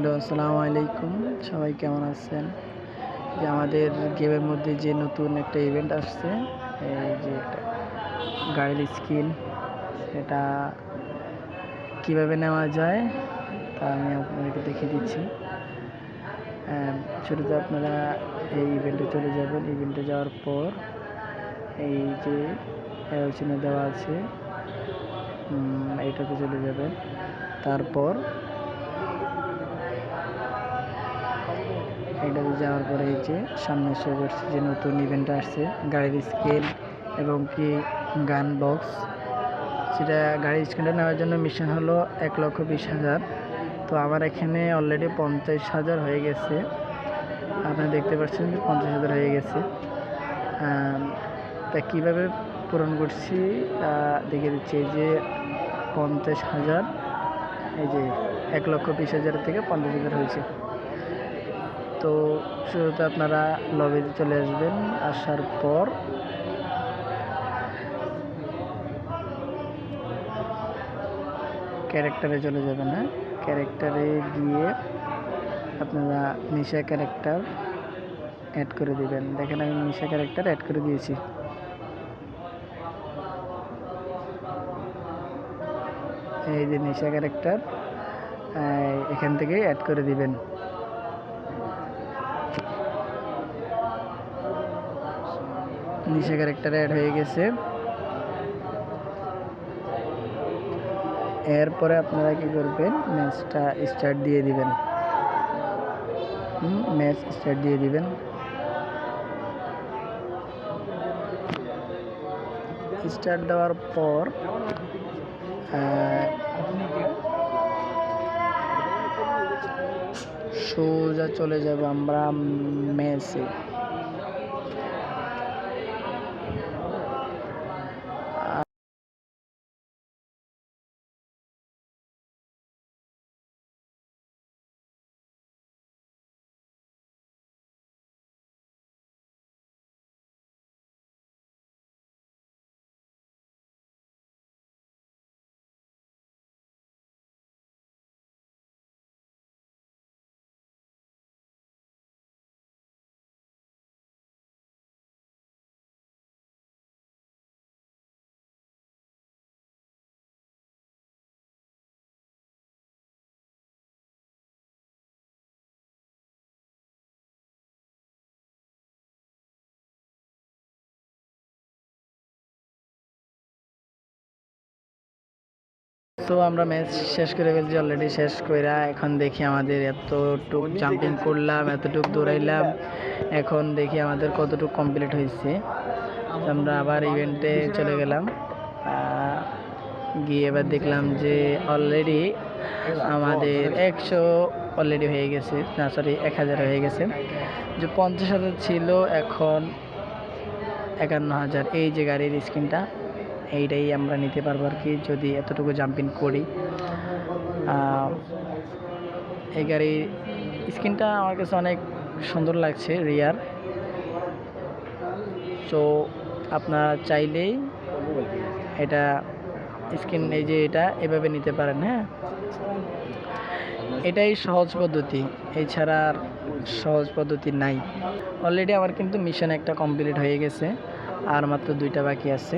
Hello, আসসালামু আলাইকুম। সবাই কেমন আছেন? যে আমাদের গেমের মধ্যে যে নতুন একটা ইভেন্ট আসছে, এই যে একটা গাড়ির স্কিন, এটা কিভাবে নেওয়া যায় তা আমি আপনাদেরকে দেখিয়ে দিচ্ছি। শুরুতে আপনারা এই ইভেন্টে চলে যাবেন। ইভেন্টে যাওয়ার পর এই যে অ্যারো চিহ্ন দেওয়া আছে, এইটাতে চলে যাবেন। তারপর এটাতে যাওয়ার পরে এই যে সামনে শো করছে যে নতুন ইভেন্ট আসছে গাড়ির স্কেল এবং কি গান বক্স। সেটা গাড়ির স্কেলটা নেওয়ার জন্য মিশন হলো 1,20,000। তো আমার এখানে অলরেডি 50,000 হয়ে গেছে। আপনারা দেখতে পাচ্ছেন যে 50,000 হয়ে গেছে। তা কীভাবে পূরণ করছি দেখে দিচ্ছি। এই যে 50,000, এই যে 1,20,000 থেকে 50,000 হয়েছে। তো শুরুতে আপনারা লবিতে চলে আসবেন। আসার পর ক্যারেক্টারে চলে যাবেন। হ্যাঁ, ক্যারেক্টারে গিয়ে আপনারা নিশা ক্যারেক্টার অ্যাড করে দিবেন। দেখেন আমি নিশা ক্যারেক্টার অ্যাড করে দিয়েছি। এই যে নিশা ক্যারেক্টার এখান থেকে অ্যাড করে দিবেন। নিশা ক্যারেক্টার অ্যাড হয়ে গেছে। এরপরে আপনারা কি করবেন, ম্যাচটা স্টার্ট দিয়ে দিবেন। ম্যাচ স্টার্ট দিয়ে দিবেন। স্টার্ট দেওয়ার পর সোজা চলে যাব আমরা ম্যাচে। তো আমরা ম্যাচ শেষ করে ফেলছি, অলরেডি শেষ কইরা এখন দেখি আমাদের এতটুক জাম্পিং করলাম, এতটুক দৌড়াইলাম, এখন দেখি আমাদের কতটুক কমপ্লিট হয়েছে। আমরা আবার ইভেন্টে চলে গেলাম। গিয়ে এবার দেখলাম যে অলরেডি আমাদের 100 অলরেডি হয়ে গেছে, না সরি 1,000 হয়ে গেছে। যে 50,000 ছিল এখন 51,000। এই যে গাড়ির স্ক্রিনটা, এইটাই আমরা নিতে পারবো আর কি, যদি এতটুকু জাম্পিং করি। এই গাড়ির স্ক্রিনটা আমার কাছে অনেক সুন্দর লাগছে, রিয়ার। তো আপনারা চাইলেই এটা স্ক্রিন, এই যে এটা এভাবে নিতে পারেন। হ্যাঁ, এটাই সহজ পদ্ধতি, এছাড়া আর সহজ পদ্ধতি নাই। অলরেডি আমার কিন্তু মিশন একটা কমপ্লিট হয়ে গেছে, আর মাত্র 2টা বাকি আছে।